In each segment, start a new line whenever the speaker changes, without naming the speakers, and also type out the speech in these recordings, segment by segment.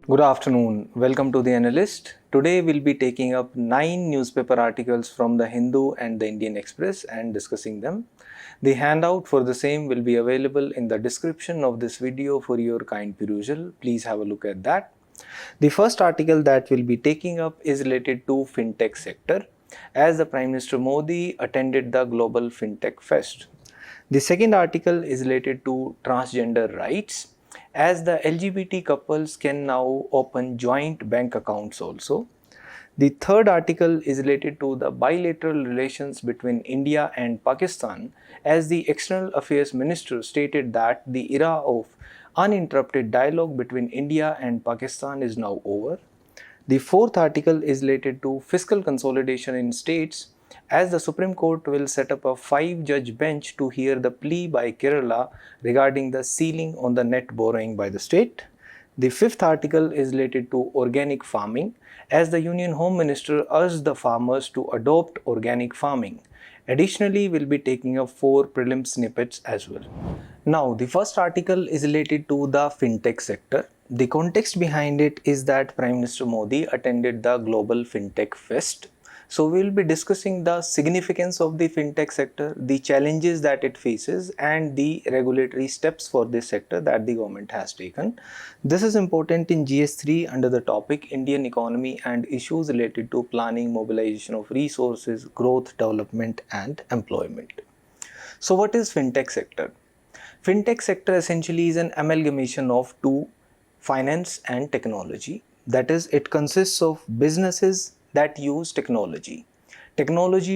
Good afternoon. Welcome to the Analyst. Today we'll be taking up 9 newspaper articles from the Hindu and the Indian Express and discussing them. The handout for the same will be available in the description of this video for your kind perusal. Please have a look at that. The first article that we'll be taking up is related to fintech sector, as the Prime Minister Modi attended the Global Fintech Fest. The second article is related to transgender rights, as the LGBT couples can now open joint bank accounts also. The third article is related to the bilateral relations between India and Pakistan, as the External Affairs Minister stated that the era of uninterrupted dialogue between India and Pakistan is now over. The fourth article is related to fiscal consolidation in states, as the Supreme Court will set up a 5-judge bench to hear the plea by Kerala regarding the ceiling on the net borrowing by the state. The fifth article is related to organic farming, as the Union Home Minister urged the farmers to adopt organic farming. Additionally, we'll be taking up 4 prelim snippets as well. Now, the first article is related to the fintech sector. The context behind it is that Prime Minister Modi attended the Global Fintech Fest. So we will be discussing the significance of the fintech sector, the challenges that it faces, and the regulatory steps for this sector that the government has taken. This is important in GS3 under the topic Indian economy and issues related to planning, mobilization of resources, growth, development, and employment. So what is fintech sector? Fintech sector essentially is an amalgamation of two, finance and technology. That is, it consists of businesses that use technology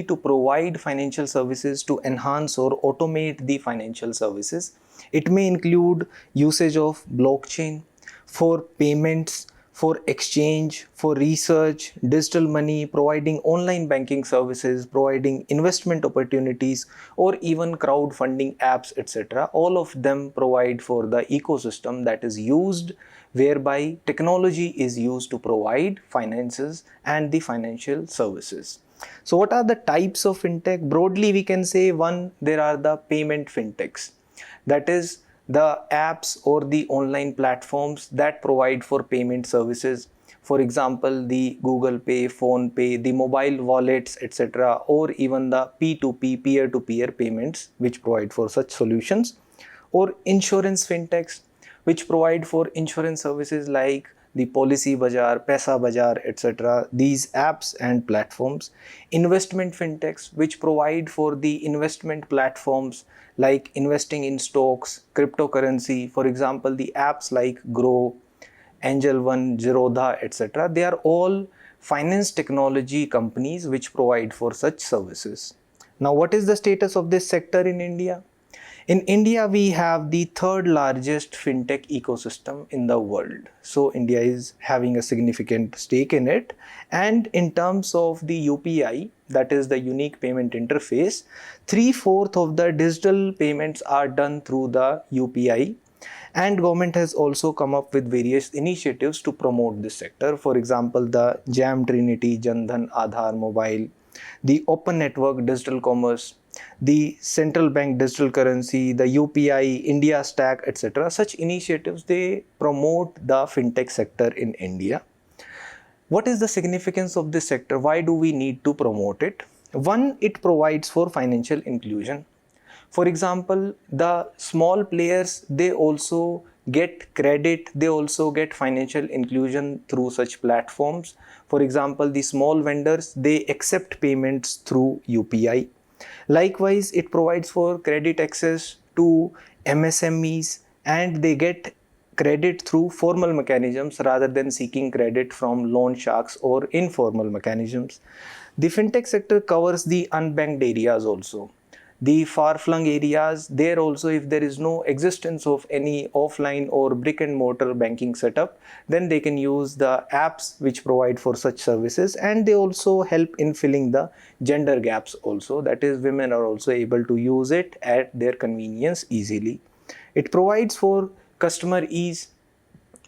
to provide financial services, to enhance or automate the financial services. It may include usage of blockchain for payments, for exchange, for research, digital money, providing online banking services, providing investment opportunities, or even crowdfunding apps, etc. All of them provide for the ecosystem that is used, whereby technology is used to provide finances and the financial services. So what are the types of fintech? Broadly, we can say, one, there are the payment fintechs. That is the apps or the online platforms that provide for payment services. For example, the Google Pay, Phone Pay, the mobile wallets, etc., or even the P2P, peer-to-peer payments, which provide for such solutions. Or insurance fintechs, which provide for insurance services like the Policy Bazaar, Paisa Bazaar, etc. These apps and platforms. Investment fintechs, which provide for the investment platforms like investing in stocks, cryptocurrency. For example, the apps like Grow, Angel One, Zerodha, etc. They are all finance technology companies which provide for such services. Now, what is the status of this sector in India? In India, we have the third largest fintech ecosystem in the world. So India is having a significant stake in it. And in terms of the UPI, that is the unique payment interface, 3/4 of the digital payments are done through the UPI. And government has also come up with various initiatives to promote this sector. For example, the JAM Trinity, Jandhan, Aadhaar Mobile, the Open Network Digital Commerce, the central bank digital currency, the UPI, India Stack, etc. Such initiatives, they promote the fintech sector in India. What is the significance of this sector? Why do we need to promote it? One, it provides for financial inclusion. For example, the small players, they also get credit, they also get financial inclusion through such platforms. For example, the small vendors, they accept payments through UPI. Likewise, it provides for credit access to MSMEs, and they get credit through formal mechanisms rather than seeking credit from loan sharks or informal mechanisms. The fintech sector covers the unbanked areas also. The far-flung areas, there also, if there is no existence of any offline or brick and mortar banking setup, then they can use the apps which provide for such services, and they also help in filling the gender gaps also. That is, women are also able to use it at their convenience easily. It provides for customer ease.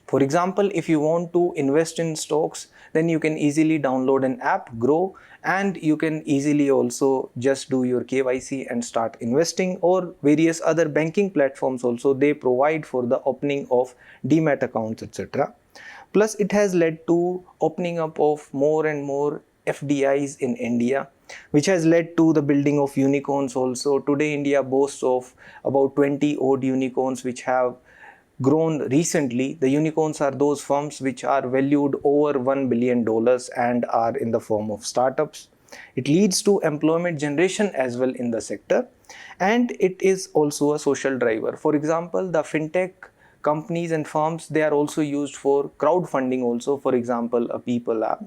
For example, if you want to invest in stocks, then you can easily download an app, Grow, and you can easily also just do your KYC and start investing. Or various other banking platforms also, they provide for the opening of demat accounts, etc. Plus, it has led to opening up of more and more FDIs in India, which has led to the building of unicorns also. Today, India boasts of about 20 odd unicorns which have grown recently. The unicorns are those firms which are valued over $1 billion and are in the form of startups. It leads to employment generation as well in the sector, and it is also a social driver. For example, the fintech companies and firms, they are also used for crowdfunding also, for example, a people app.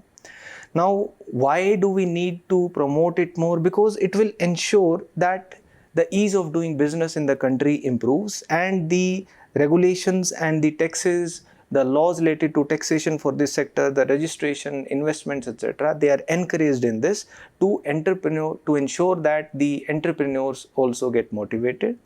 Now, why do we need to promote it more? Because it will ensure that the ease of doing business in the country improves, and the regulations and the taxes, the laws related to taxation for this sector, the registration, investments, etc., they are encouraged in this to ensure that the entrepreneurs also get motivated.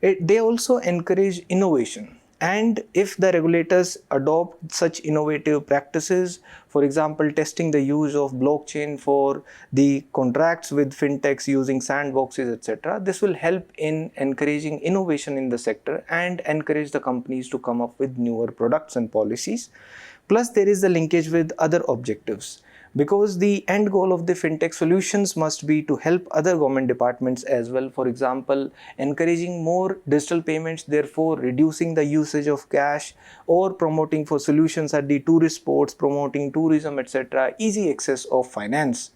They also encourage innovation. And if the regulators adopt such innovative practices, for example, testing the use of blockchain for the contracts with fintechs using sandboxes, etc., this will help in encouraging innovation in the sector and encourage the companies to come up with newer products and policies. Plus, there is the linkage with other objectives, because the end goal of the fintech solutions must be to help other government departments as well. For example, encouraging more digital payments, therefore reducing the usage of cash, or promoting for solutions at the tourist spots, promoting tourism, etc., easy access of finance.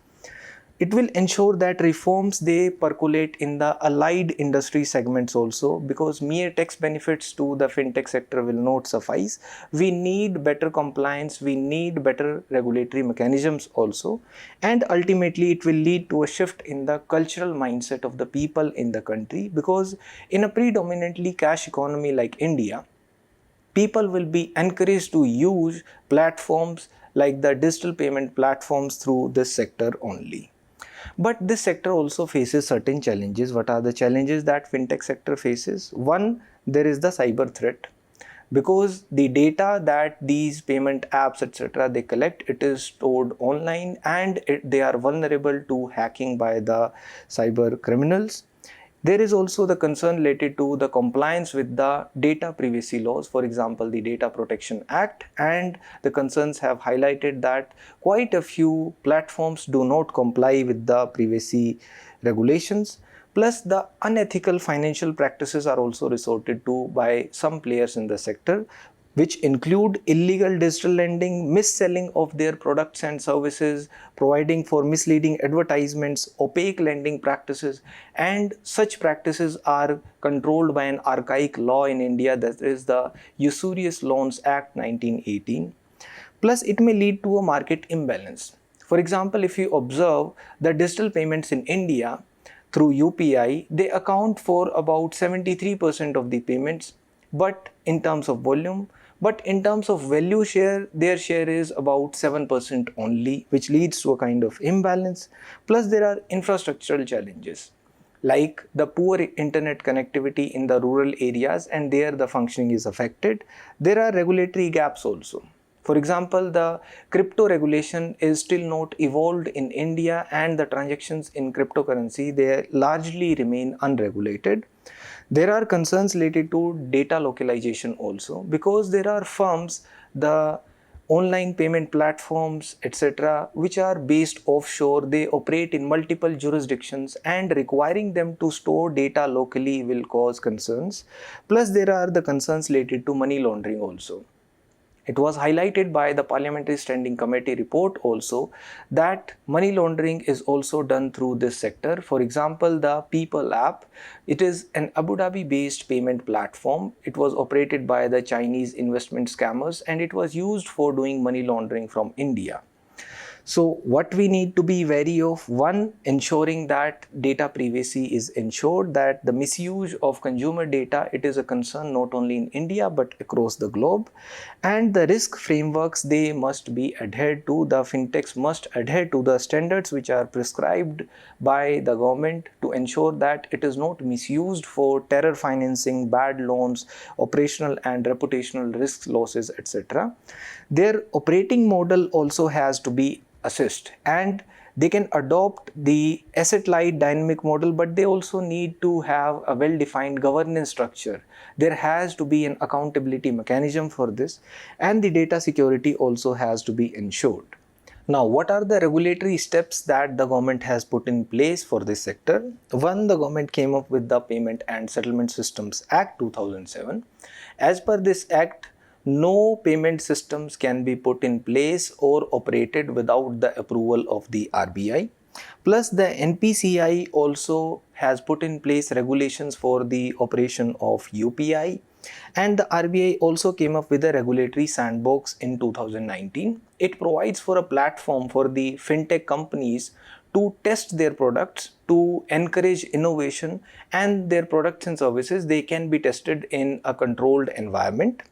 It will ensure that reforms, they percolate in the allied industry segments also, because mere tax benefits to the fintech sector will not suffice. We need better compliance, we need better regulatory mechanisms also, and ultimately it will lead to a shift in the cultural mindset of the people in the country, because in a predominantly cash economy like India, people will be encouraged to use platforms like the digital payment platforms through this sector only. But this sector also faces certain challenges. What are the challenges that fintech sector faces? One, there is the cyber threat, because the data that these payment apps, etc., they collect, it is stored online, and they are vulnerable to hacking by the cyber criminals. There is also the concern related to the compliance with the data privacy laws, for example, the Data Protection Act, and the concerns have highlighted that quite a few platforms do not comply with the privacy regulations. Plus, the unethical financial practices are also resorted to by some players in the sector, which include illegal digital lending, mis-selling of their products and services, providing for misleading advertisements, opaque lending practices, and such practices are controlled by an archaic law in India, that is the Usurious Loans Act 1918. Plus, it may lead to a market imbalance. For example, if you observe the digital payments in India through UPI, they account for about 73% of the payments, but in terms of volume, but in terms of value share, their share is about 7% only, which leads to a kind of imbalance. Plus, there are infrastructural challenges like the poor internet connectivity in the rural areas, and there the functioning is affected. There are regulatory gaps also. For example, the crypto regulation is still not evolved in India, and the transactions in cryptocurrency, they largely remain unregulated. There are concerns related to data localization also, because there are firms, the online payment platforms, etc., which are based offshore. They operate in multiple jurisdictions, and requiring them to store data locally will cause concerns. Plus, there are the concerns related to money laundering also. It was highlighted by the Parliamentary Standing Committee report also that money laundering is also done through this sector. For example, the People app, it is an Abu Dhabi based payment platform. It was operated by the Chinese investment scammers, and it was used for doing money laundering from India. So what we need to be wary of: one, ensuring that data privacy is ensured, that the misuse of consumer data, it is a concern not only in India but across the globe. And the risk frameworks, they must be adhered to. The fintechs must adhere to the standards which are prescribed by the government to ensure that it is not misused for terror financing, bad loans, operational and reputational risks, losses, etc. Their operating model also has to be assessed, and They can adopt the asset-light dynamic model, but they also need to have a well-defined governance structure. There has to be an accountability mechanism for this, and the data security also has to be ensured. Now, what are the regulatory steps that the government has put in place for this sector? One, the government came up with the Payment and Settlement Systems Act 2007. As per this act, no payment systems can be put in place or operated without the approval of the RBI. Plus, the NPCI also has put in place regulations for the operation of UPI, and the RBI also came up with a regulatory sandbox in 2019. It provides for a platform for the fintech companies to test their products, to encourage innovation, and their products and services, they can be tested in a controlled environment.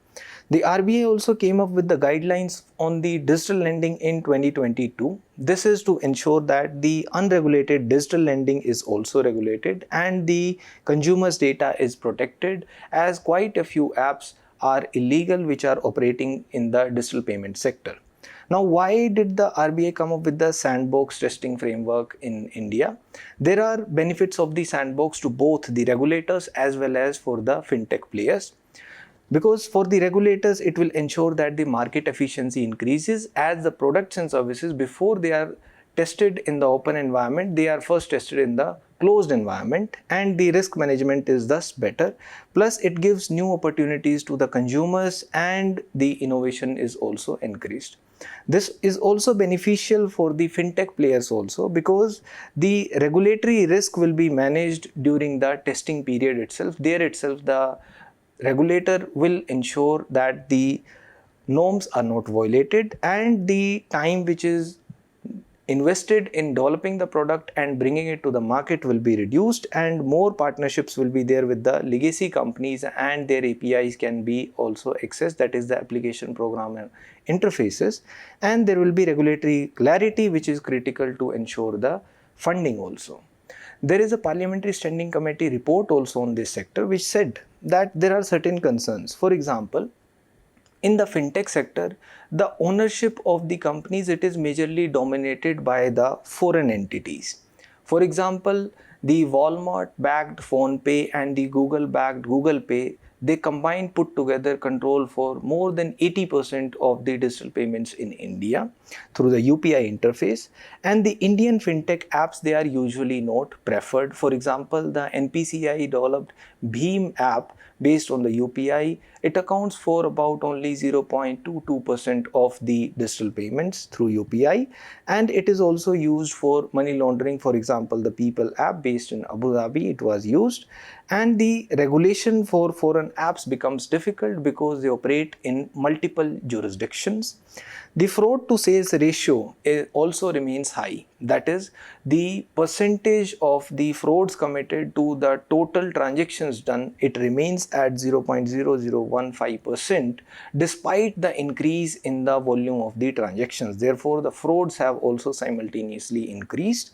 The RBI also came up with the guidelines on the digital lending in 2022. This is to ensure that the unregulated digital lending is also regulated and the consumers' data is protected, as quite a few apps are illegal which are operating in the digital payment sector. Now, why did the RBI come up with the sandbox testing framework in India? There are benefits of the sandbox to both the regulators as well as for the fintech players. Because for the regulators, it will ensure that the market efficiency increases, as the products and services, before they are tested in the open environment, they are first tested in the closed environment, and the risk management is thus better. Plus, it gives new opportunities to the consumers and the innovation is also increased. This is also beneficial for the fintech players also, because the regulatory risk will be managed during the testing period itself. There itself, the regulator will ensure that the norms are not violated, and the time which is invested in developing the product and bringing it to the market will be reduced, and more partnerships will be there with the legacy companies, and their APIs can be also accessed, that is the application program interfaces, and there will be regulatory clarity which is critical to ensure the funding also. There is a Parliamentary Standing Committee report also on this sector which said that there are certain concerns. For example, in the fintech sector, the ownership of the companies, it is majorly dominated by the foreign entities. For example, the Walmart backed PhonePe and the Google backed Google Pay, they combined put together control for more than 80% of the digital payments in India through the UPI interface, and the Indian fintech apps, they are usually not preferred. For example, the NPCI developed Bheem app based on the UPI, it accounts for about only 0.22% of the digital payments through UPI, and it is also used for money laundering. For example, the People app based in Abu Dhabi, it was used, and the regulation for foreign apps becomes difficult because they operate in multiple jurisdictions. The fraud to sales ratio also remains high. That is, the percentage of the frauds committed to the total transactions done, it remains at 0.0015% despite the increase in the volume of the transactions. Therefore, the frauds have also simultaneously increased.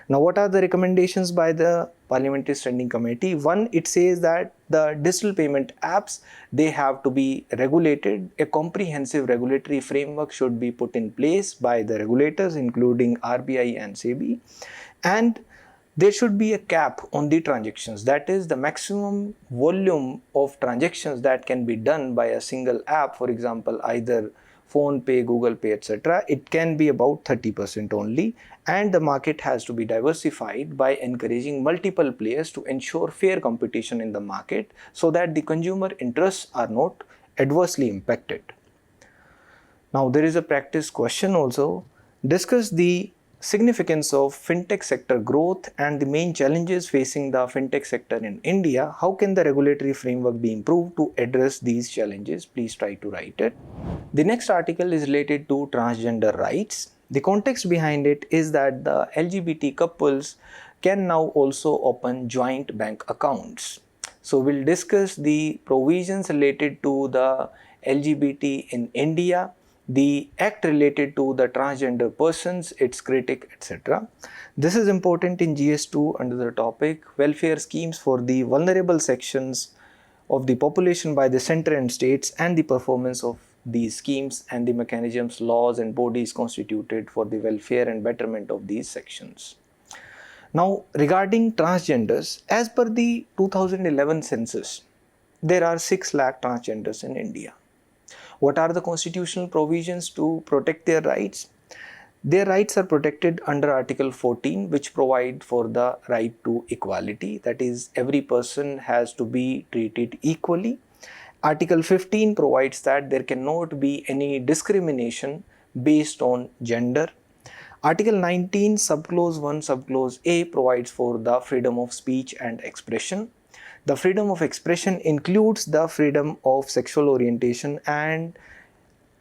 Now, what are the recommendations by the Parliamentary Standing Committee? One, it says that the digital payment apps, they have to be regulated. A comprehensive regulatory framework should be put in place by the regulators, including RBI and SEBI. And there should be a cap on the transactions. That is, the maximum volume of transactions that can be done by a single app, for example, either PhonePe, Google Pay, etc., it can be about 30% only, and the market has to be diversified by encouraging multiple players to ensure fair competition in the market so that the consumer interests are not adversely impacted. Now, there is a practice question also. Discuss the significance of fintech sector growth and the main challenges facing the fintech sector in India. How can the regulatory framework be improved to address these challenges? Please try to write it. The next article is related to transgender rights. The context behind it is that the LGBT couples can now also open joint bank accounts. So we'll discuss the provisions related to the LGBT in India, the act related to the transgender persons, its critic, etc. This is important in GS2 under the topic welfare schemes for the vulnerable sections of the population by the center and states and the performance of these schemes and the mechanisms, laws and bodies constituted for the welfare and betterment of these sections. Now, regarding transgenders, as per the 2011 census, there are 6 lakh transgenders in India. What are the constitutional provisions to protect their rights? Their rights are protected under Article 14, which provide for the right to equality, that is, every person has to be treated equally. Article 15 provides that there cannot be any discrimination based on gender. Article 19, subclause 1, subclause A provides for the freedom of speech and expression. The freedom of expression includes the freedom of sexual orientation and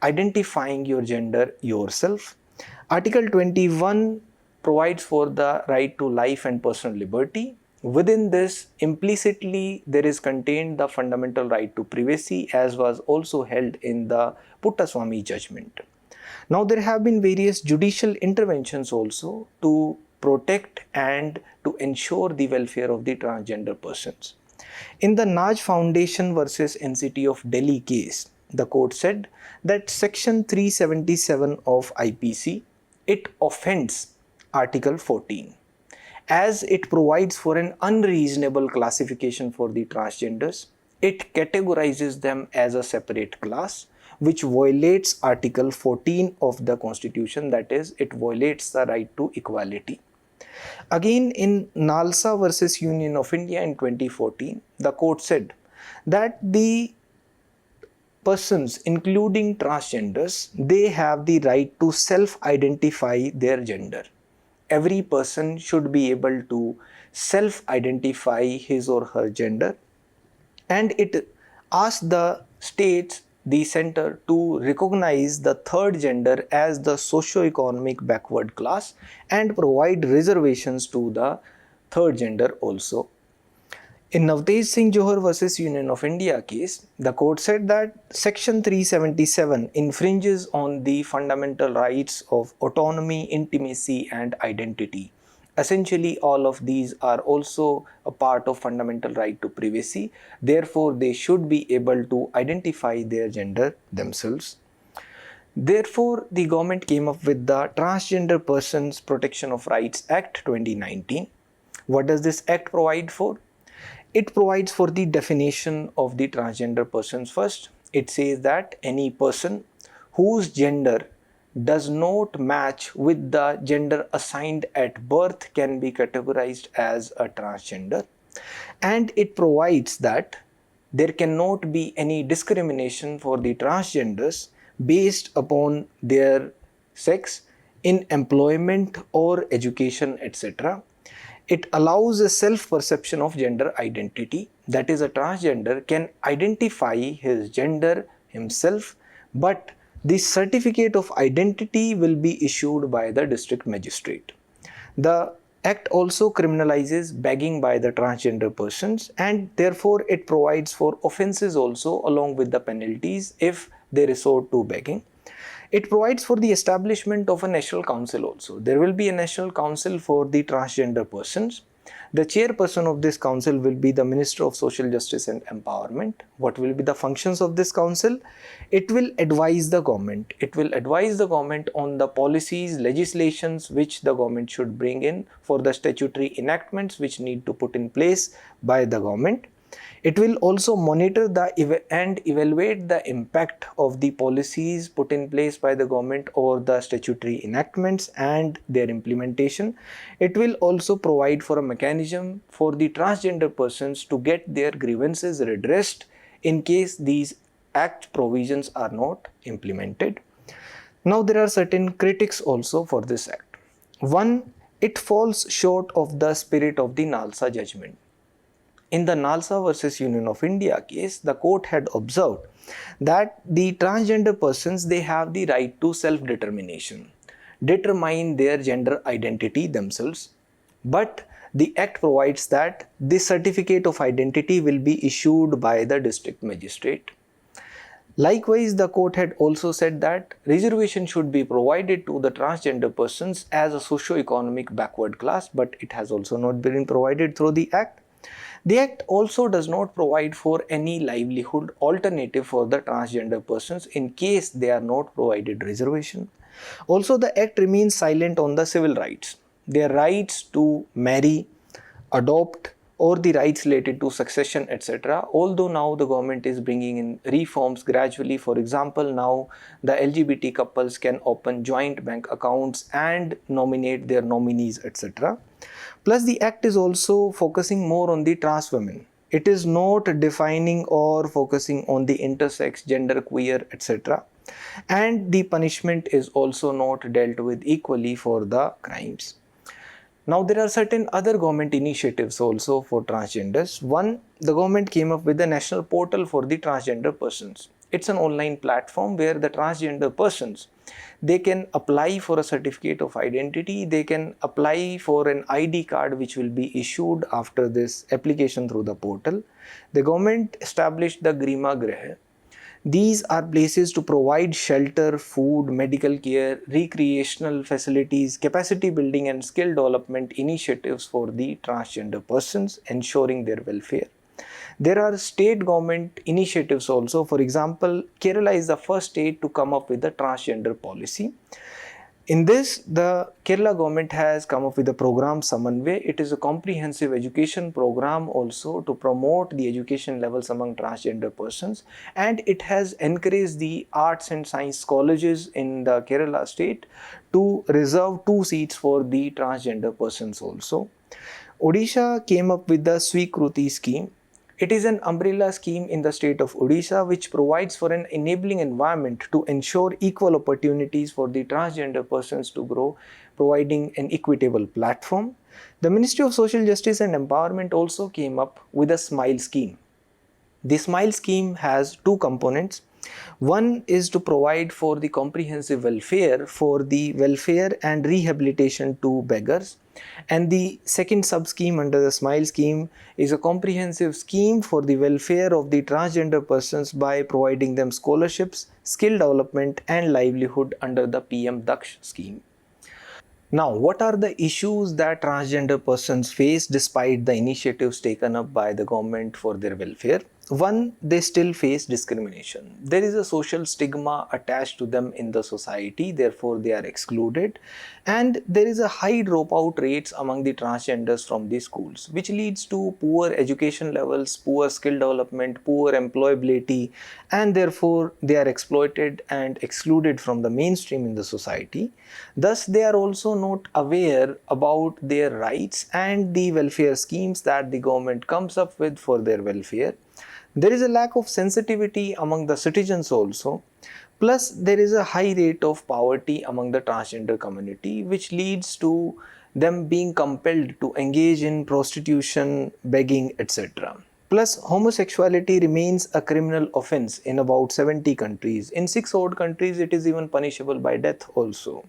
identifying your gender yourself. Article 21 provides for the right to life and personal liberty. Within this, implicitly, there is contained the fundamental right to privacy, as was also held in the Puttaswamy judgment. Now, there have been various judicial interventions also to protect and to ensure the welfare of the transgender persons. In the Naj Foundation versus NCT of Delhi case, the court said that Section 377 of IPC, it offends Article 14, as it provides for an unreasonable classification for the transgenders. It categorizes them as a separate class, which violates Article 14 of the Constitution, that is, it violates the right to equality. Again, in Nalsa versus Union of India in 2014, the court said that the persons, including transgenders, they have the right to self-identify their gender. Every person should be able to self-identify his or her gender, and it asked the states, the center, to recognize the third gender as the socio-economic backward class and provide reservations to the third gender also. In Navtej Singh Johar versus Union of India case, the court said that Section 377 infringes on the fundamental rights of autonomy, intimacy and identity. Essentially, all of these are also a part of fundamental right to privacy. Therefore, they should be able to identify their gender themselves. Therefore, the government came up with the Transgender Persons Protection of Rights Act 2019. What does this act provide for? It provides for the definition of the transgender persons first. It says that any person whose gender does not match with the gender assigned at birth can be categorized as a transgender. And it provides that there cannot be any discrimination for the transgenders based upon their sex in employment or education, etc. It allows a self-perception of gender identity, that is, a transgender can identify his gender himself, but the certificate of identity will be issued by the district magistrate. The Act also criminalizes begging by the transgender persons, and therefore it provides for offences also along with the penalties if they resort to begging. It provides for the establishment of a national council also. There will be a national council for the transgender persons. The chairperson of this council will be the Minister of Social Justice and Empowerment. What will be the functions of this council? It will advise the government. It will advise the government on the policies, legislations which the government should bring in for the statutory enactments which need to put in place by the government. It will also monitor and evaluate the impact of the policies put in place by the government or the statutory enactments and their implementation. It will also provide for a mechanism for the transgender persons to get their grievances redressed in case these Act provisions are not implemented. Now, there are certain critics also for this Act. One, it falls short of the spirit of the Nalsa judgment. In the Nalsa versus Union of India case, the court had observed that the transgender persons, they have the right to self-determination, determine their gender identity themselves, but the Act provides that this certificate of identity will be issued by the district magistrate. Likewise, the court had also said that reservation should be provided to the transgender persons as a socio-economic backward class, but it has also not been provided through the Act. The Act also does not provide for any livelihood alternative for the transgender persons in case they are not provided reservation. Also, the Act remains silent on the civil rights. Their rights to marry, adopt, or the rights related to succession, etc. Although now the government is bringing in reforms gradually. For example, now the LGBT couples can open joint bank accounts and nominate their nominees, etc. Plus, the Act is also focusing more on the trans women. It is not defining or focusing on the intersex, gender queer, etc. And the punishment is also not dealt with equally for the crimes. Now, there are certain other government initiatives also for transgenders. One, the government came up with a national portal for the transgender persons. It's an online platform where the transgender persons, they can apply for a certificate of identity, they can apply for an ID card which will be issued after this application through the portal. The government established the Grima Grah. These are places to provide shelter, food, medical care, recreational facilities, capacity building and skill development initiatives for the transgender persons, ensuring their welfare. There are state government initiatives also. For example, Kerala is the first state to come up with a transgender policy. In this, the Kerala government has come up with the program Samanvay. It is a comprehensive education program also to promote the education levels among transgender persons, and it has encouraged the arts and science colleges in the Kerala state to reserve 2 seats for the transgender persons also. Odisha came up with the Swikruti scheme. It is an umbrella scheme in the state of Odisha which provides for an enabling environment to ensure equal opportunities for the transgender persons to grow, providing an equitable platform. The Ministry of Social Justice and Empowerment also came up with a SMILE scheme. The SMILE scheme has two components. One is to provide for the comprehensive welfare for the welfare and rehabilitation to beggars. And the second sub-scheme under the SMILE scheme is a comprehensive scheme for the welfare of the transgender persons by providing them scholarships, skill development and livelihood under the PM Daksh scheme. Now, what are the issues that transgender persons face despite the initiatives taken up by the government for their welfare? One, they still face discrimination. There is a social stigma attached to them in the society, therefore they are excluded. And there is a high dropout rates among the transgenders from the schools, which leads to poor education levels, poor skill development, poor employability, and therefore they are exploited and excluded from the mainstream in the society. Thus, they are also not aware about their rights and the welfare schemes that the government comes up with for their welfare. There is a lack of sensitivity among the citizens also. Plus, there is a high rate of poverty among the transgender community, which leads to them being compelled to engage in prostitution, begging, etc. Plus, homosexuality remains a criminal offense in about 70 countries. In 6 odd countries, it is even punishable by death also.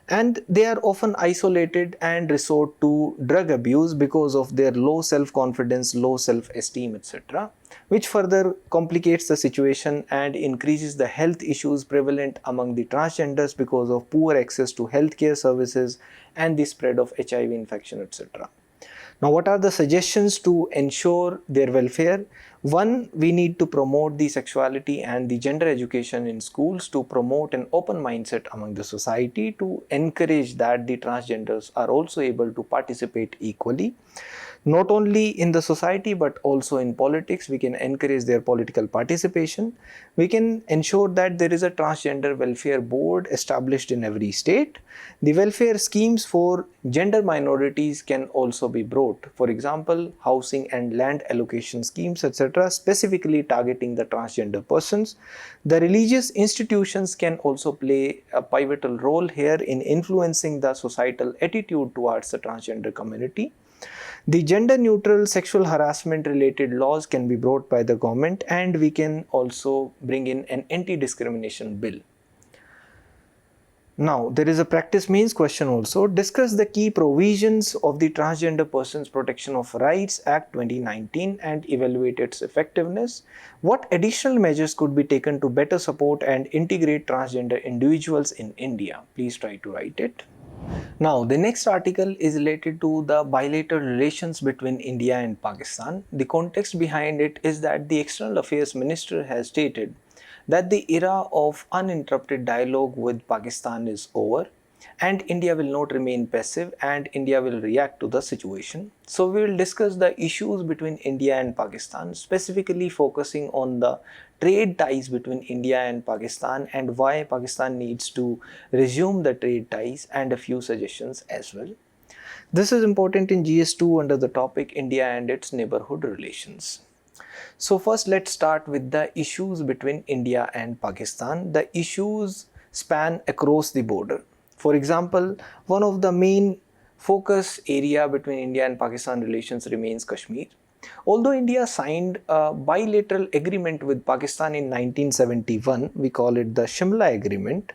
And they are often isolated and resort to drug abuse because of their low self-confidence, low self-esteem, etc., which further complicates the situation and increases the health issues prevalent among the transgenders because of poor access to healthcare services and the spread of HIV infection, etc. Now, what are the suggestions to ensure their welfare? One, we need to promote the sexuality and the gender education in schools to promote an open mindset among the society to encourage that the transgenders are also able to participate equally. Not only in the society but also in politics, we can encourage their political participation. We can ensure that there is a transgender welfare board established in every state. The welfare schemes for gender minorities can also be brought. For example, housing and land allocation schemes, etc., specifically targeting the transgender persons. The religious institutions can also play a pivotal role here in influencing the societal attitude towards the transgender community. The gender neutral sexual harassment related laws can be brought by the government, and we can also bring in an anti-discrimination bill. Now, there is a practice means question also. Discuss the key provisions of the Transgender Persons Protection of Rights Act 2019 and evaluate its effectiveness. What additional measures could be taken to better support and integrate transgender individuals in India? Please try to write it. Now, the next article is related to the bilateral relations between India and Pakistan. The context behind it is that the External Affairs Minister has stated that the era of uninterrupted dialogue with Pakistan is over and India will not remain passive and India will react to the situation. So we will discuss the issues between India and Pakistan, specifically focusing on the trade ties between India and Pakistan and why Pakistan needs to resume the trade ties and a few suggestions as well. This is important in GS2 under the topic India and its neighborhood relations. So first let's start with the issues between India and Pakistan. The issues span across the border. For example, one of the main focus area between India and Pakistan relations remains Kashmir. Although India signed a bilateral agreement with Pakistan in 1971, we call it the Shimla Agreement,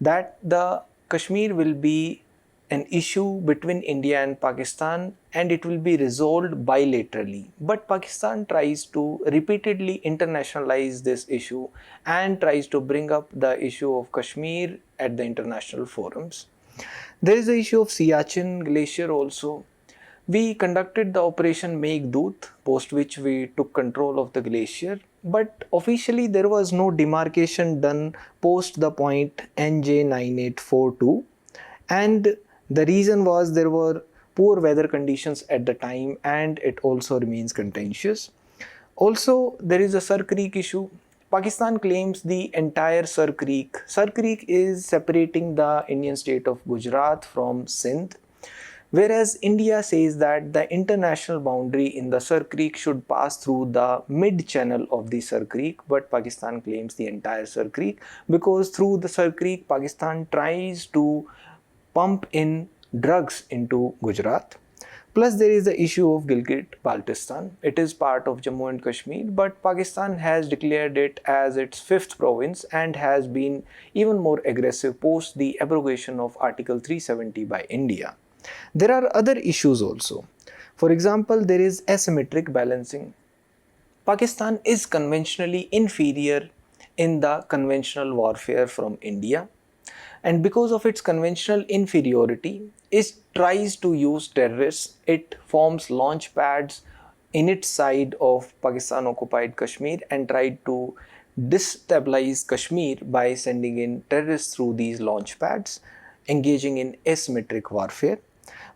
that the Kashmir will be an issue between India and Pakistan and it will be resolved bilaterally. But Pakistan tries to repeatedly internationalize this issue and tries to bring up the issue of Kashmir at the international forums. There is the issue of Siachen Glacier also. We conducted the operation Meghdoot, post which we took control of the glacier, but officially there was no demarcation done post the point NJ9842, and the reason was there were poor weather conditions at the time and it also remains contentious. Also, there is a Sir Creek issue. Pakistan claims the entire Sir Creek. Sir Creek is separating the Indian state of Gujarat from Sindh, whereas India says that the international boundary in the Sir Creek should pass through the mid-channel of the Sir Creek, but Pakistan claims the entire Sir Creek because through the Sir Creek, Pakistan tries to pump in drugs into Gujarat. Plus there is the issue of Gilgit-Baltistan. It is part of Jammu and Kashmir, but Pakistan has declared it as its fifth province and has been even more aggressive post the abrogation of Article 370 by India. There are other issues also. For example, there is asymmetric balancing. Pakistan is conventionally inferior in the conventional warfare from India, and because of its conventional inferiority, it tries to use terrorists. It forms launch pads in its side of Pakistan occupied Kashmir and tried to destabilize Kashmir by sending in terrorists through these launch pads, engaging in asymmetric warfare.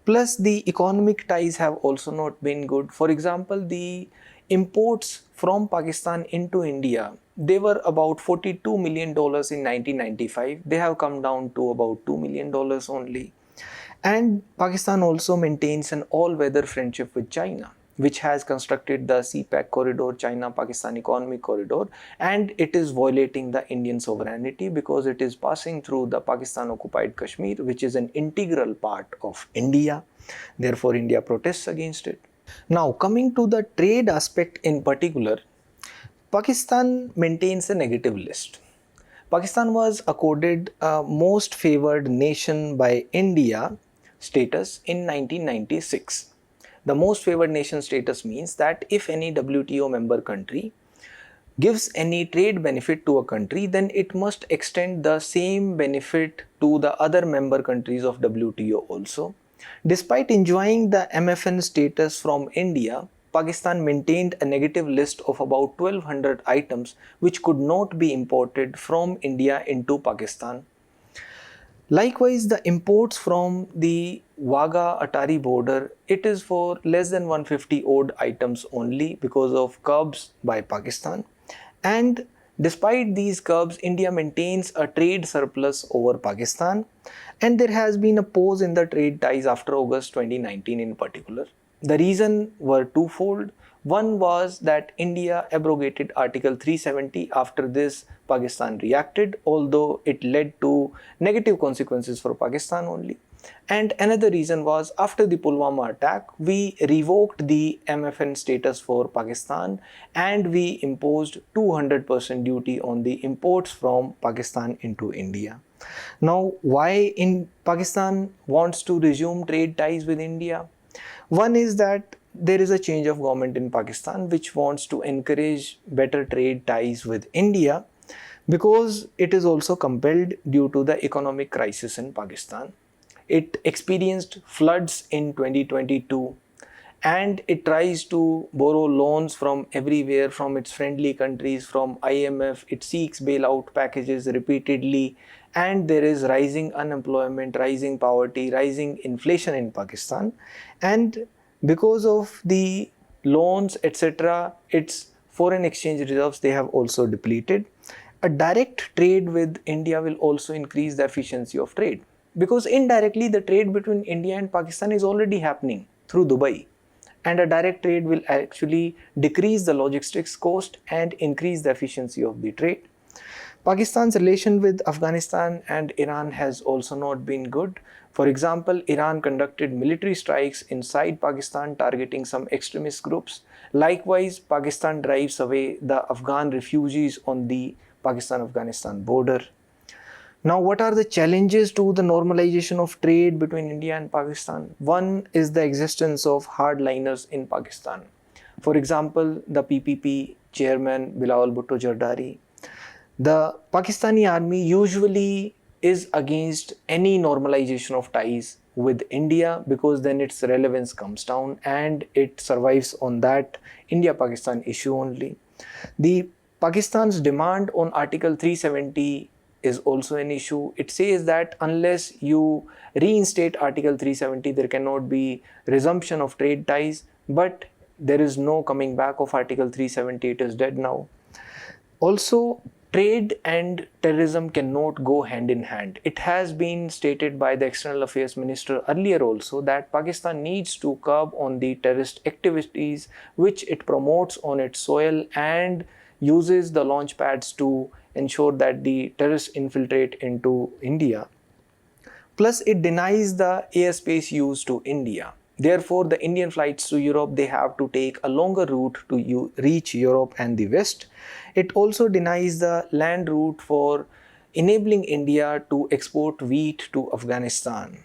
Plus, the economic ties have also not been good. For example, the imports from Pakistan into India, they were about $42 million in 1995. They have come down to about $2 million only. And Pakistan also maintains an all-weather friendship with China, which has constructed the CPEC corridor, China-Pakistan Economic Corridor, and it is violating the Indian sovereignty because it is passing through the Pakistan-occupied Kashmir, which is an integral part of India. Therefore, India protests against it. Now, coming to the trade aspect in particular, Pakistan maintains a negative list. Pakistan was accorded a most favored nation by India status in 1996. The most favored nation status means that if any WTO member country gives any trade benefit to a country, then it must extend the same benefit to the other member countries of WTO also. Despite enjoying the MFN status from India, Pakistan maintained a negative list of about 1200 items which could not be imported from India into Pakistan. Likewise, the imports from the Wagah-Atari border, it is for less than 150 odd items only because of curbs by Pakistan. And despite these curbs, India maintains a trade surplus over Pakistan, and there has been a pause in the trade ties after August 2019 in particular. The reason were twofold. One was that India abrogated Article 370. After this, Pakistan reacted, although it led to negative consequences for Pakistan only. And another reason was after the Pulwama attack, we revoked the MFN status for Pakistan and we imposed 200% duty on the imports from Pakistan into India. Now, why in Pakistan wants to resume trade ties with India? One is that there is a change of government in Pakistan which wants to encourage better trade ties with India because it is also compelled due to the economic crisis in Pakistan. It experienced floods in 2022 and it tries to borrow loans from everywhere, from its friendly countries, from IMF. It seeks bailout packages repeatedly, and there is rising unemployment, rising poverty, rising inflation in Pakistan. And because of the loans, etc., its foreign exchange reserves, they have also depleted. A direct trade with India will also increase the efficiency of trade, because indirectly the trade between India and Pakistan is already happening through Dubai, and a direct trade will actually decrease the logistics cost and increase the efficiency of the trade. Pakistan's relation with Afghanistan and Iran has also not been good. For example, Iran conducted military strikes inside Pakistan targeting some extremist groups. Likewise, Pakistan drives away the Afghan refugees on the Pakistan-Afghanistan border. Now, what are the challenges to the normalization of trade between India and Pakistan? One is the existence of hardliners in Pakistan. For example, the PPP chairman Bilawal Bhutto Zardari. The Pakistani army usually is against any normalization of ties with India, because then its relevance comes down and it survives on that India-Pakistan issue only. The Pakistan's demand on Article 370 is also an issue. It says that unless you reinstate Article 370, there cannot be resumption of trade ties, but there is no coming back of Article 370, it is dead now. Also, trade and terrorism cannot go hand in hand. It has been stated by the External Affairs Minister earlier also that Pakistan needs to curb on the terrorist activities which it promotes on its soil and uses the launch pads to ensure that the terrorists infiltrate into India. Plus, it denies the airspace used to India. Therefore, the Indian flights to Europe, they have to take a longer route to reach Europe and the West. It also denies the land route for enabling India to export wheat to Afghanistan.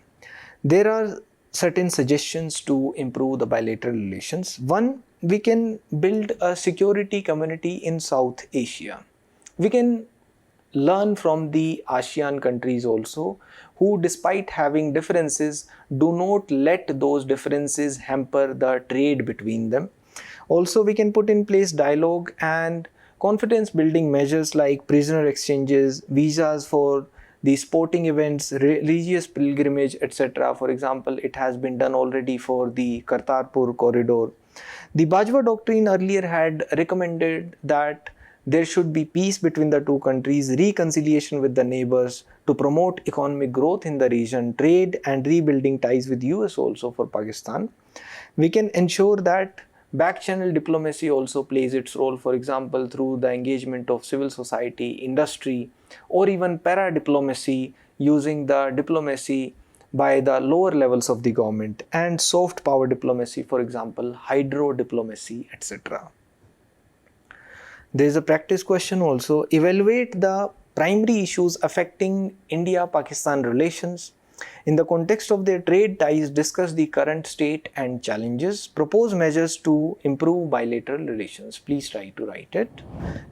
There are certain suggestions to improve the bilateral relations. One, we can build a security community in South Asia. We can learn from the ASEAN countries also, who despite having differences do not let those differences hamper the trade between them. Also, we can put in place dialogue and confidence building measures like prisoner exchanges, visas for the sporting events, religious pilgrimage, etc. For example, it has been done already for the Kartarpur corridor. The Bajwa doctrine earlier had recommended that there should be peace between the two countries, reconciliation with the neighbors to promote economic growth in the region, trade and rebuilding ties with US also for Pakistan. We can ensure that back-channel diplomacy also plays its role, for example, through the engagement of civil society, industry, or even para-diplomacy using the diplomacy by the lower levels of the government, and soft power diplomacy, for example, hydro diplomacy, etc. There is a practice question also. Evaluate the primary issues affecting India-Pakistan relations. In the context of their trade ties, discuss the current state and challenges. Propose measures to improve bilateral relations. Please try to write it.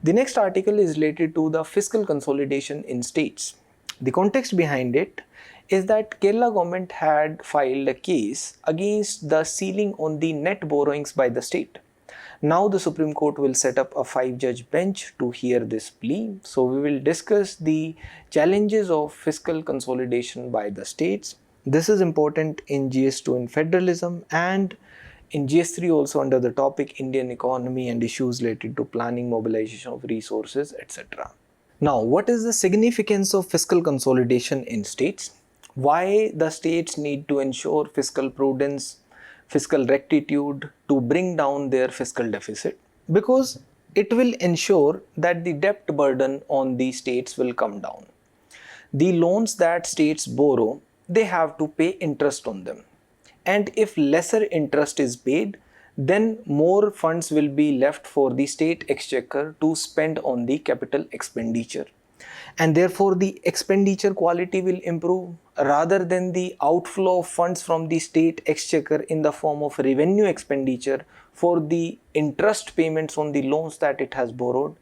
The next article is related to the fiscal consolidation in states. The context behind it is that Kerala government had filed a case against the ceiling on the net borrowings by the state. Now the Supreme Court will set up a 5-judge bench to hear this plea. So we will discuss the challenges of fiscal consolidation by the states. This is important in GS2 in federalism and in GS3 also under the topic Indian economy and issues related to planning, mobilization of resources, etc. Now, what is the significance of fiscal consolidation in states? Why the states need to ensure fiscal prudence, fiscal rectitude to bring down their fiscal deficit? Because it will ensure that the debt burden on the states will come down. The loans that states borrow, they have to pay interest on them. And if lesser interest is paid, then more funds will be left for the state exchequer to spend on the capital expenditure. And therefore the expenditure quality will improve rather than the outflow of funds from the state exchequer in the form of revenue expenditure for the interest payments on the loans that it has borrowed.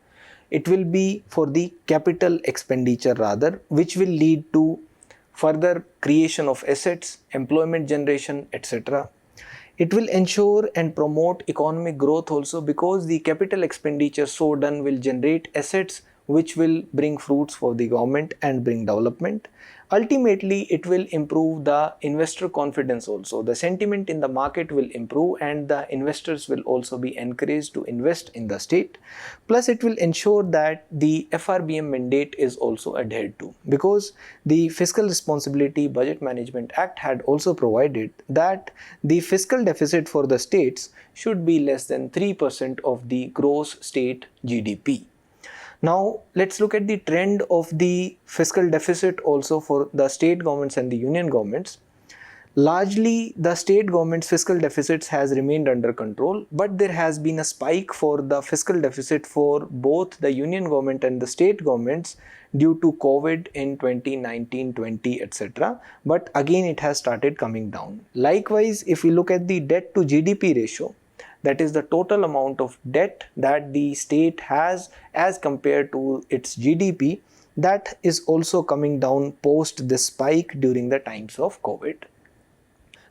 It will be for the capital expenditure rather, which will lead to further creation of assets, employment generation, etc. It will ensure and promote economic growth also, because the capital expenditure so done will generate assets which will bring fruits for the government and bring development. Ultimately, it will improve the investor confidence also. The sentiment in the market will improve and the investors will also be encouraged to invest in the state. Plus, it will ensure that the FRBM mandate is also adhered to, because the Fiscal Responsibility Budget Management Act had also provided that the fiscal deficit for the states should be less than 3% of the gross state GDP. Now, let's look at the trend of the fiscal deficit also for the state governments and the union governments. Largely, the state government's fiscal deficits has remained under control, but there has been a spike for the fiscal deficit for both the union government and the state governments due to COVID in 2019-20, etc. But again, it has started coming down. Likewise, if we look at the debt to GDP ratio, that is the total amount of debt that the state has as compared to its GDP, that is also coming down post this spike during the times of COVID.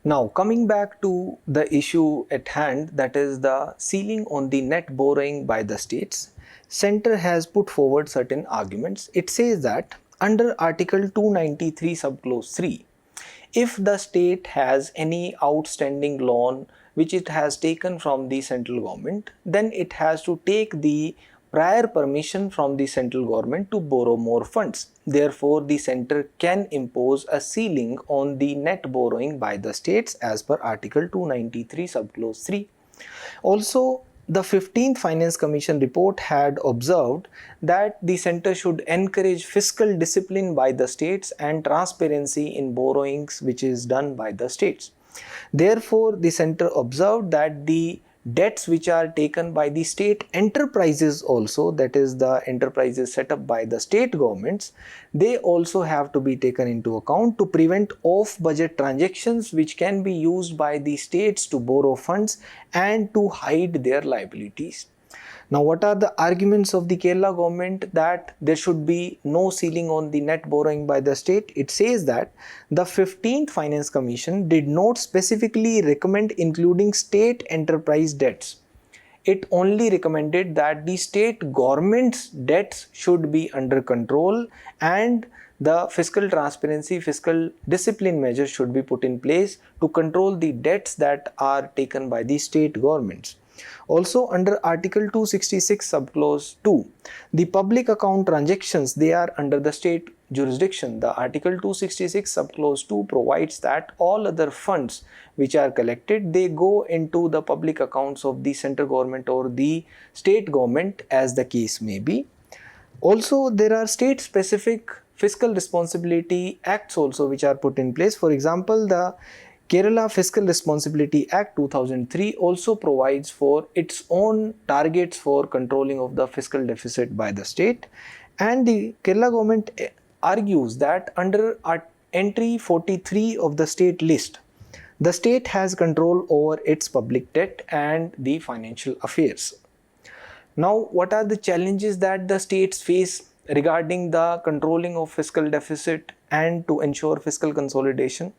Now, coming back to the issue at hand, that is the ceiling on the net borrowing by the states, Center has put forward certain arguments. It says that under Article 293 subclause 3, if the state has any outstanding loan which it has taken from the central government, then it has to take the prior permission from the central government to borrow more funds. Therefore, the center can impose a ceiling on the net borrowing by the states as per Article 293 subclause 3. Also, the 15th Finance Commission report had observed that the center should encourage fiscal discipline by the states and transparency in borrowings which is done by the states. Therefore, the center observed that the debts which are taken by the state enterprises also, that is the enterprises set up by the state governments, they also have to be taken into account to prevent off-budget transactions which can be used by the states to borrow funds and to hide their liabilities. Now, what are the arguments of the Kerala government that there should be no ceiling on the net borrowing by the state? It says that the 15th Finance Commission did not specifically recommend including state enterprise debts. It only recommended that the state government's debts should be under control and the fiscal transparency, fiscal discipline measures should be put in place to control the debts that are taken by the state governments. Also, under Article 266 subclause 2, the public account transactions, they are under the state jurisdiction. The Article 266 subclause 2 provides that all other funds which are collected, they go into the public accounts of the central government or the state government as the case may be. Also, there are state specific fiscal responsibility acts also which are put in place. For example, the Kerala Fiscal Responsibility Act 2003 also provides for its own targets for controlling of the fiscal deficit by the state, and the Kerala government argues that under entry 43 of the state list, the state has control over its public debt and the financial affairs. Now, what are the challenges that the states face regarding the controlling of fiscal deficit and to ensure fiscal consolidation?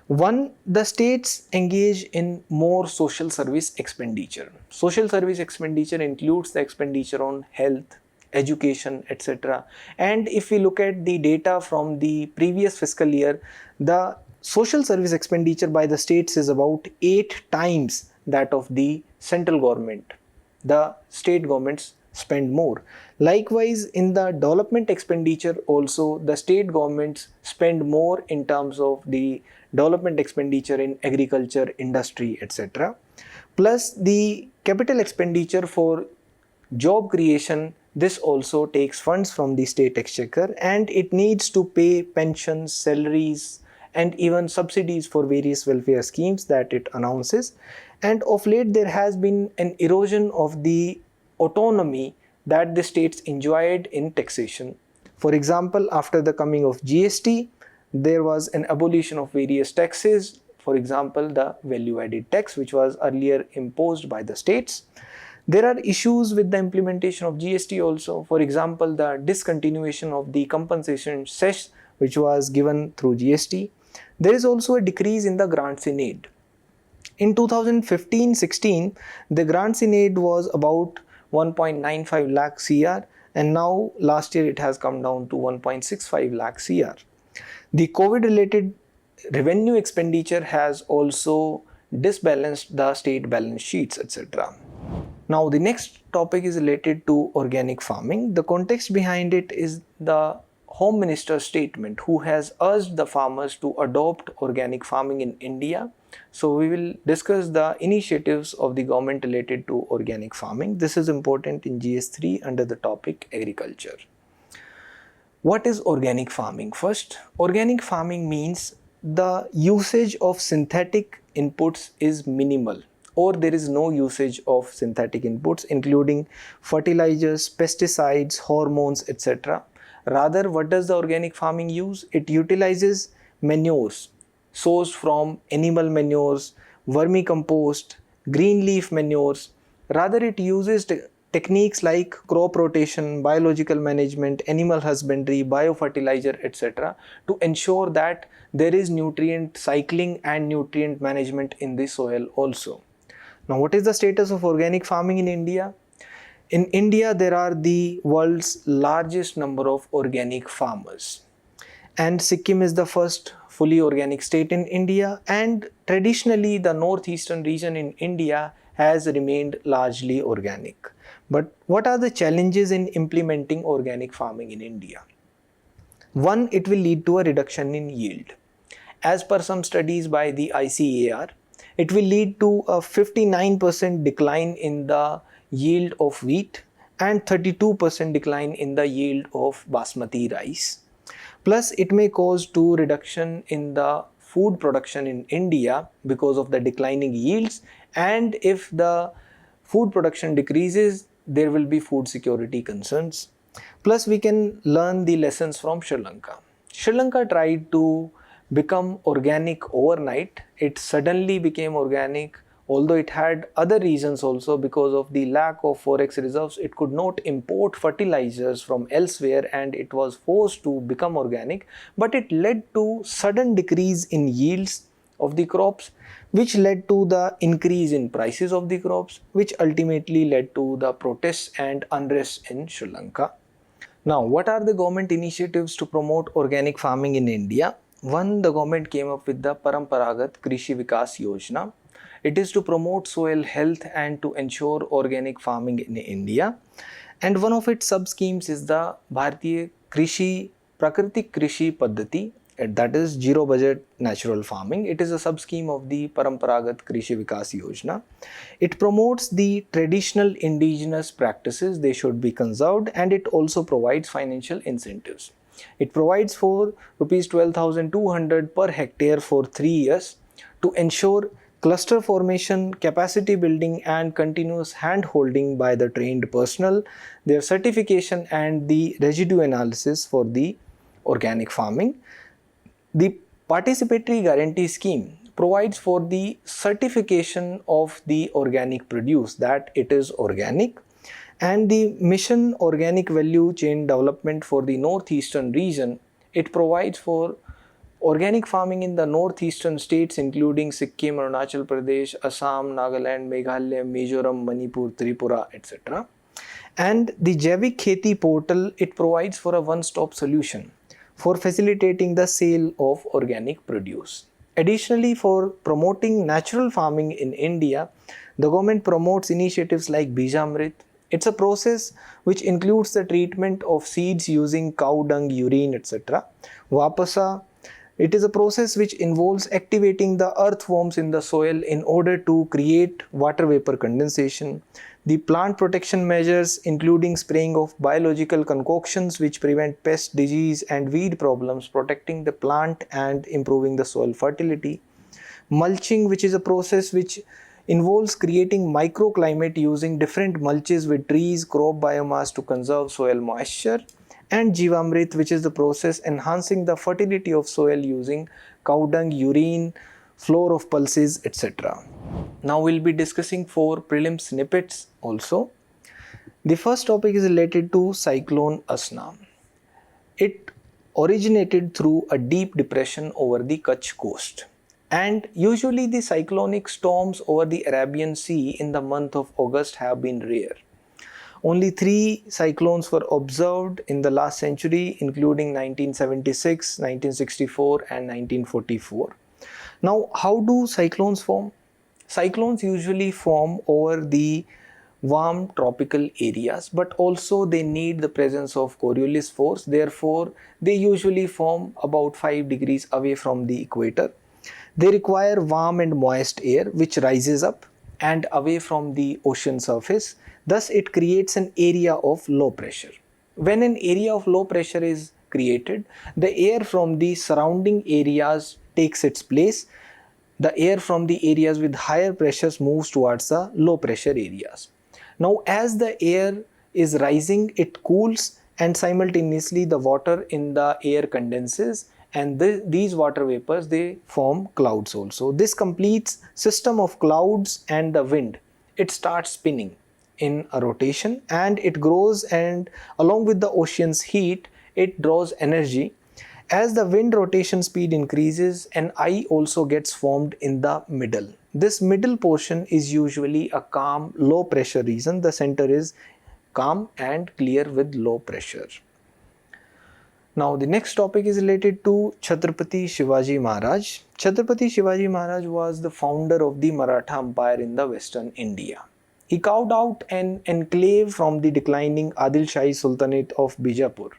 One, the states engage in more social service expenditure. Social service expenditure includes the expenditure on health, education, etc. And if we look at the data from the previous fiscal year, the social service expenditure by the states is about 8 times that of the central government. The state governments spend more. Likewise, in the development expenditure also, the state governments spend more in terms of the development expenditure in agriculture, industry, etc. Plus the capital expenditure for job creation, this also takes funds from the state exchequer and it needs to pay pensions, salaries and even subsidies for various welfare schemes that it announces. And of late there has been an erosion of the autonomy that the states enjoyed in taxation. For example, after the coming of GST, there was an abolition of various taxes. For example, the value added tax which was earlier imposed by the states. There are issues with the implementation of GST also. For example, the discontinuation of the compensation cess which was given through GST. There is also a decrease in the grants in aid. In 2015-16, the grants in aid was about 1.95 lakh CR, and now last year it has come down to 1.65 lakh CR. The COVID related revenue expenditure has also disbalanced the state balance sheets, etc. Now the next topic is related to organic farming. The context behind it is the Home Minister's statement, who has urged the farmers to adopt organic farming in India. So we will discuss the initiatives of the government related to organic farming. This is important in GS3 under the topic agriculture. What is organic farming? First, organic farming means the usage of synthetic inputs is minimal, or there is no usage of synthetic inputs including fertilizers, pesticides, hormones, etc. Rather, what does the organic farming use? It utilizes manures sourced from animal manures, vermicompost, green leaf manures. Rather, it uses techniques like crop rotation, biological management, animal husbandry, biofertilizer, etc. to ensure that there is nutrient cycling and nutrient management in the soil also. Now, what is the status of organic farming in India? In India, there are the world's largest number of organic farmers, and Sikkim is the first fully organic state in India, and traditionally the northeastern region in India has remained largely organic. But what are the challenges in implementing organic farming in India? One, it will lead to a reduction in yield. As per some studies by the ICAR, it will lead to a 59% decline in the yield of wheat and 32% decline in the yield of basmati rice. Plus, it may cause to reduction in the food production in India because of the declining yields, and if the food production decreases, there will be food security concerns. Plus, we can learn the lessons from Sri Lanka. Sri Lanka tried to become organic overnight. It suddenly became organic, although it had other reasons also. Because of the lack of forex reserves, it could not import fertilizers from elsewhere and it was forced to become organic. But it led to sudden decrease in yields of the crops, which led to the increase in prices of the crops, which ultimately led to the protests and unrest in Sri Lanka. Now, what are the government initiatives to promote organic farming in India? One, the government came up with the Paramparagat Krishi Vikas Yojana. It is to promote soil health and to ensure organic farming in India. And one of its sub-schemes is the Bharatiya Krishi Prakritik Krishi Paddhati, that is zero budget natural farming. It is a sub-scheme of the Paramparagat Krishi Vikas Yojana. It promotes the traditional indigenous practices, they should be conserved, and it also provides financial incentives. It provides for rupees 12,200 per hectare for 3 years to ensure cluster formation, capacity building and continuous hand holding by the trained personnel, their certification and the residue analysis for the organic farming. The participatory guarantee scheme provides for the certification of the organic produce that it is organic, and the mission organic value chain development for the northeastern region. It provides for organic farming in the northeastern states including Sikkim, Arunachal Pradesh, Assam, Nagaland, Meghalaya, Mizoram, Manipur, Tripura, etc. And the Javik Kheti portal, it provides for a one-stop solution for facilitating the sale of organic produce. Additionally, for promoting natural farming in India, the government promotes initiatives like Bijamrit. It's a process which includes the treatment of seeds using cow dung, urine, etc. Vapasa, it is a process which involves activating the earthworms in the soil in order to create water vapor condensation. The plant protection measures including spraying of biological concoctions which prevent pest, disease and weed problems, protecting the plant and improving the soil fertility. Mulching, which is a process which involves creating microclimate using different mulches with trees, crop biomass to conserve soil moisture. And Jivamrit, which is the process enhancing the fertility of soil using cow dung, urine, floor of pulses, etc. Now we'll be discussing 4 prelim snippets also. The first topic is related to cyclone Asna. It originated through a deep depression over the Kutch coast. And usually the cyclonic storms over the Arabian Sea in the month of August have been rare. Only 3 cyclones were observed in the last century, including 1976, 1964 and 1944. Now, how do cyclones form? Cyclones usually form over the warm tropical areas, but also they need the presence of Coriolis force. Therefore, they usually form about 5 degrees away from the equator. They require warm and moist air which rises up and away from the ocean surface. Thus, it creates an area of low pressure. When an area of low pressure is created, the air from the surrounding areas takes its place. The air from the areas with higher pressures moves towards the low pressure areas. Now, as the air is rising, it cools and simultaneously the water in the air condenses, and these water vapors, they form clouds also. This completes system of clouds and the wind. It starts spinning in a rotation and it grows, and along with the ocean's heat, it draws energy. As the wind rotation speed increases, an eye also gets formed in the middle. This middle portion is usually a calm, low pressure region. The center is calm and clear with low pressure. Now, the next topic is related to Chhatrapati Shivaji Maharaj. Chhatrapati Shivaji Maharaj was the founder of the Maratha Empire in the Western India. He carved out an enclave from the declining Adil Shahi Sultanate of Bijapur.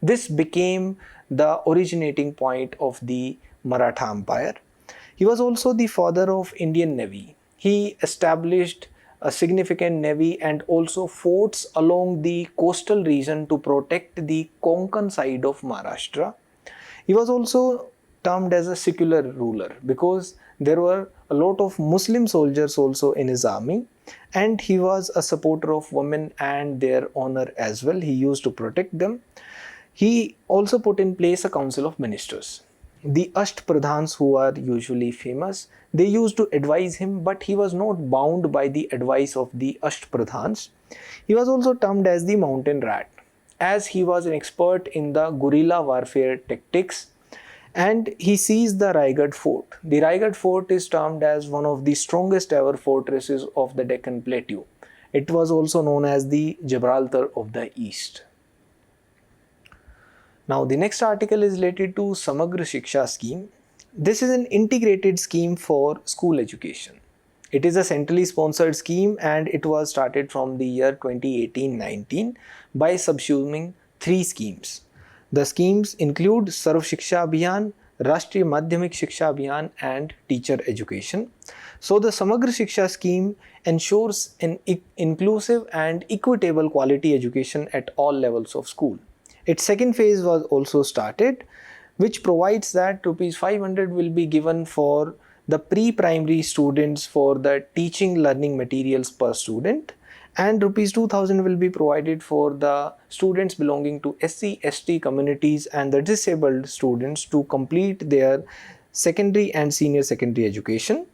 This became the originating point of the Maratha Empire. He was also the father of Indian Navy. He established a significant navy and also forts along the coastal region to protect the Konkan side of Maharashtra. He was also termed as a secular ruler because there were a lot of Muslim soldiers also in his army, and he was a supporter of women and their honor as well. He used to protect them. He also put in place a council of ministers. The Ashtpradhans, who are usually famous, they used to advise him, but he was not bound by the advice of the Ashtpradhans. He was also termed as the mountain rat, as he was an expert in the guerrilla warfare tactics, and he seized the Raigad fort. The Raigad fort is termed as one of the strongest ever fortresses of the Deccan Plateau. It was also known as the Gibraltar of the East. Now, the next article is related to Samagra Shiksha scheme. This is an integrated scheme for school education. It is a centrally sponsored scheme and it was started from the year 2018-19 by subsuming 3 schemes. The schemes include Sarv Shiksha Abhiyan, Rashtriya Madhyamik Shiksha Abhiyan and Teacher Education. So, the Samagra Shiksha scheme ensures an inclusive and equitable quality education at all levels of school. Its second phase was also started, which provides that Rs 500 will be given for the pre-primary students for the teaching learning materials per student, and Rs 2000 will be provided for the students belonging to SC/ST communities and the disabled students to complete their secondary and senior secondary education.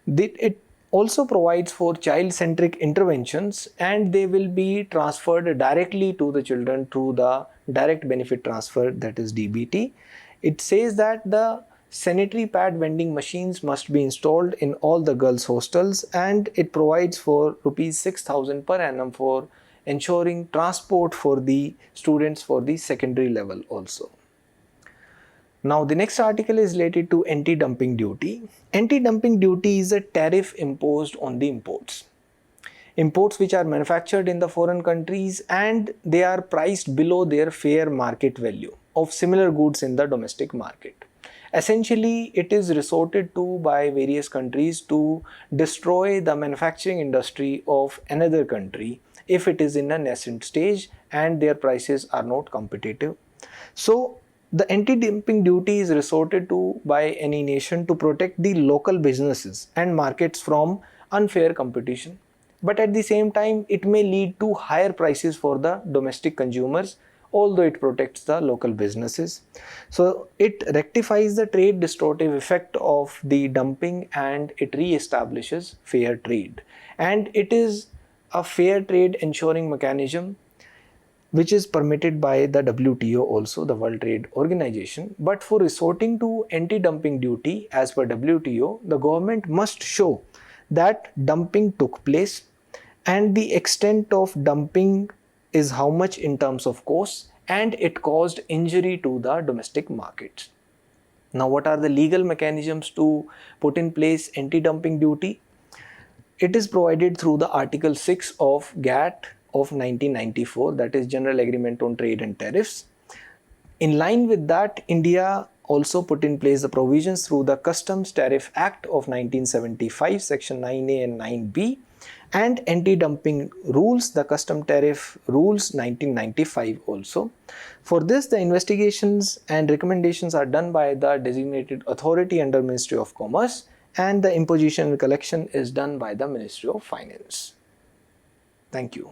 It also provides for child-centric interventions, and they will be transferred directly to the children through the direct benefit transfer, that is DBT. It says that the sanitary pad vending machines must be installed in all the girls' hostels, and it provides for Rs 6,000 per annum for ensuring transport for the students for the secondary level also. Now, the next article is related to anti-dumping duty. Anti-dumping duty is a tariff imposed on the imports. Imports which are manufactured in the foreign countries and they are priced below their fair market value of similar goods in the domestic market. Essentially, it is resorted to by various countries to destroy the manufacturing industry of another country if it is in a nascent stage and their prices are not competitive. So, the anti-dumping duty is resorted to by any nation to protect the local businesses and markets from unfair competition. But at the same time, it may lead to higher prices for the domestic consumers, although it protects the local businesses. So, it rectifies the trade distortive effect of the dumping and it re-establishes fair trade. And it is a fair trade ensuring mechanism which is permitted by the WTO also, the World Trade Organization. But for resorting to anti-dumping duty as per WTO, the government must show that dumping took place and the extent of dumping is how much in terms of cost and it caused injury to the domestic markets. Now, what are the legal mechanisms to put in place anti-dumping duty? It is provided through the Article 6 of GATT of 1994, that is General Agreement on Trade and Tariffs. In line with that, India also put in place the provisions through the Customs Tariff Act of 1975, Section 9A and 9B, and anti-dumping rules, the Custom Tariff Rules 1995 also. For this, the investigations and recommendations are done by the designated authority under Ministry of Commerce, and the imposition and collection is done by the Ministry of Finance. Thank you.